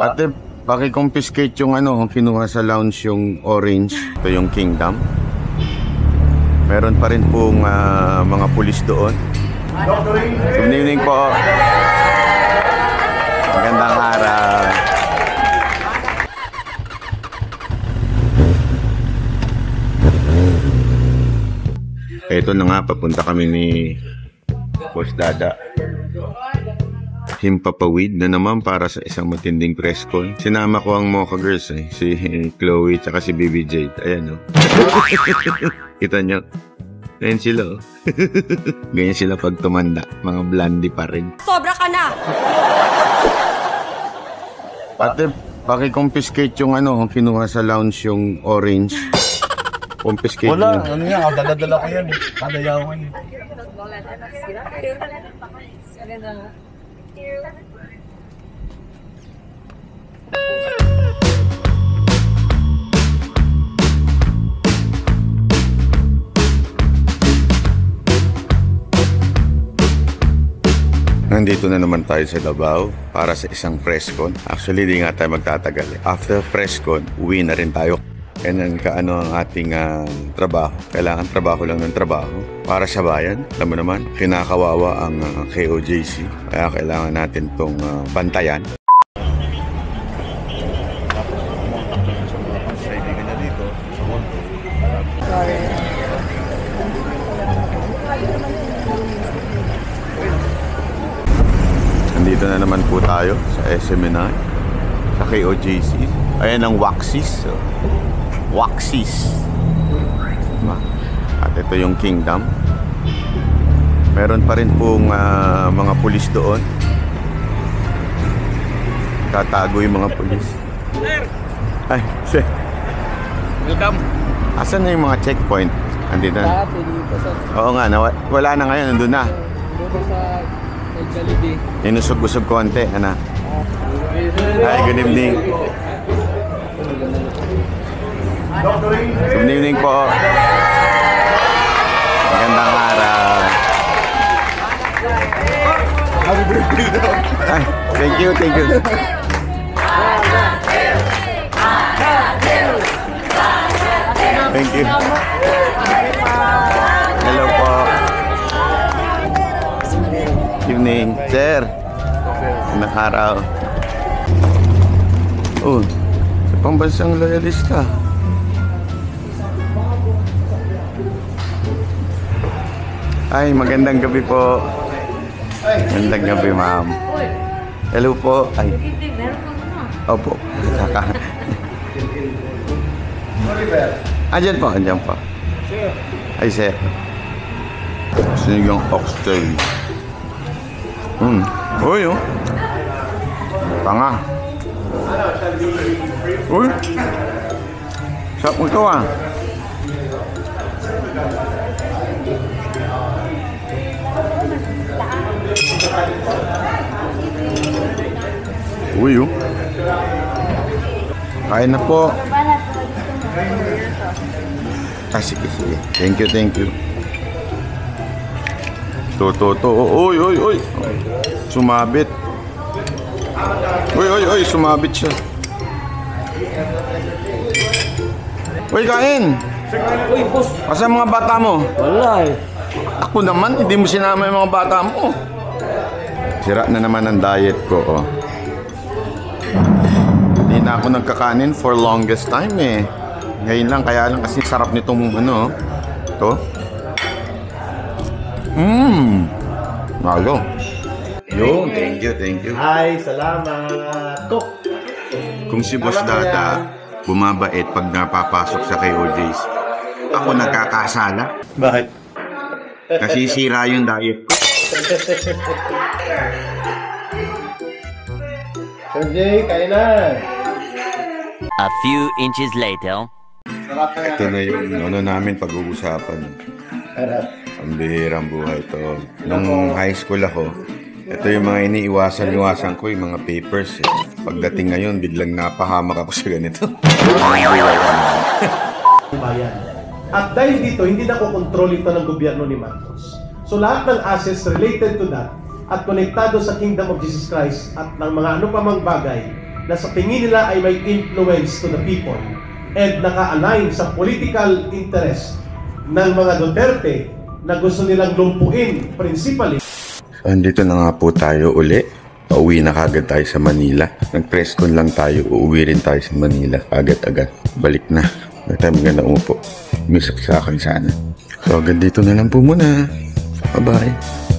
Ate, paki-confiscate yung kinuha sa lounge yung orange. Ito yung Kingdom. Meron pa rin pong mga pulis doon. Good evening po. Magandang araw. Ito na nga, papunta kami ni Boss Dada. Himpapawid na naman para sa isang matinding press con. Sinama ko ang Mocha Girls si Chloe tsaka si Baby Jade. Ayan Kita nyo? Ayan sila Ganyan sila pag tumanda. Mga blondie pa rin. Sobra ka na! Pati, paki-confiscate yung kinuha sa lounge yung orange. Confiscate wala, niya. dala-dala ko yan Kadayawan Nandito na naman tayo sa Davao para sa isang press con. Actually, di nga tayo magtatagal. After press con, uwi na rin tayo. Ganyan kaano ang ating trabaho. Kailangan trabaho lang ng trabaho para sa bayan. Alam mo naman, kinakawawa ang KOJC. Kaya kailangan natin itong bantayan. Nandito na naman po tayo sa SMNI, sa KOJC. Ayan ang Waxis. Waxis. At ito yung Kingdom. Meron pa rin pong mga pulis doon. Tatago yung mga pulis. Ay, sir. Welcome. Asan na yung mga checkpoint? Andito na. Oo nga, wala na ngayon. Nandun na. Inusog-usog konti. Hi, good evening. Good evening po. Magandang araw. Ay, thank you. Thank you. Hello po. Good evening, sir. Magandang araw. Oh, sa pambansang loyalista. Ay, magandang gabi po. Magandang gabi, ma'am. Hello po. Ay. Opo. Saka. Andyan po. Ay, sir. Gusto niyo yung oxtail. Uy, Tanga. Uy. Sarap mo ito, Uy, kain na po. Sige. Thank you. Uy. Sumabit. Uy, sumabit siya. Uy, kain. Uy, boss. Asa mga bata mo? Wala Ako naman, hindi mo sinama yung mga bata mo. Sira na naman ang diet ko, Hindi na ako nagkakanin for longest time, Ngayon lang, kaya lang kasi sarap nitong ito. Malo. Yo, thank you. Ay, salamat. Kung si Boss Dada bumabait pag napapasok sa KOJs, ako nagkakasala. Bakit? Nasisira yung diet ko. Sir Jay, kain na. A few inches later. Ito na yung namin pag-uusapan. Ang bihirang buhay ito. Nung high school ako, ito yung mga iniiwasan ko, yung mga papers. Pagdating ngayon, biglang napahamak ako sa ganito. At dahil dito, hindi na kukontrol ito ng gobyerno ni Marcos. So lahat ng assets related to that at konektado sa Kingdom of Jesus Christ at ng mga ano pa mang bagay na sa tingin nila ay may influence to the people and naka-align sa political interest ng mga Duterte na gusto nilang lumpuin principally. So, andito na nga po tayo uli. Pauwi na kagad tayo sa Manila. Nag-press con lang tayo, uuwi rin tayo sa Manila agad-agad. Balik na. May tayo maganda umupo. Misak sa akin sana. So, agad dito na lang po muna. Bye-bye.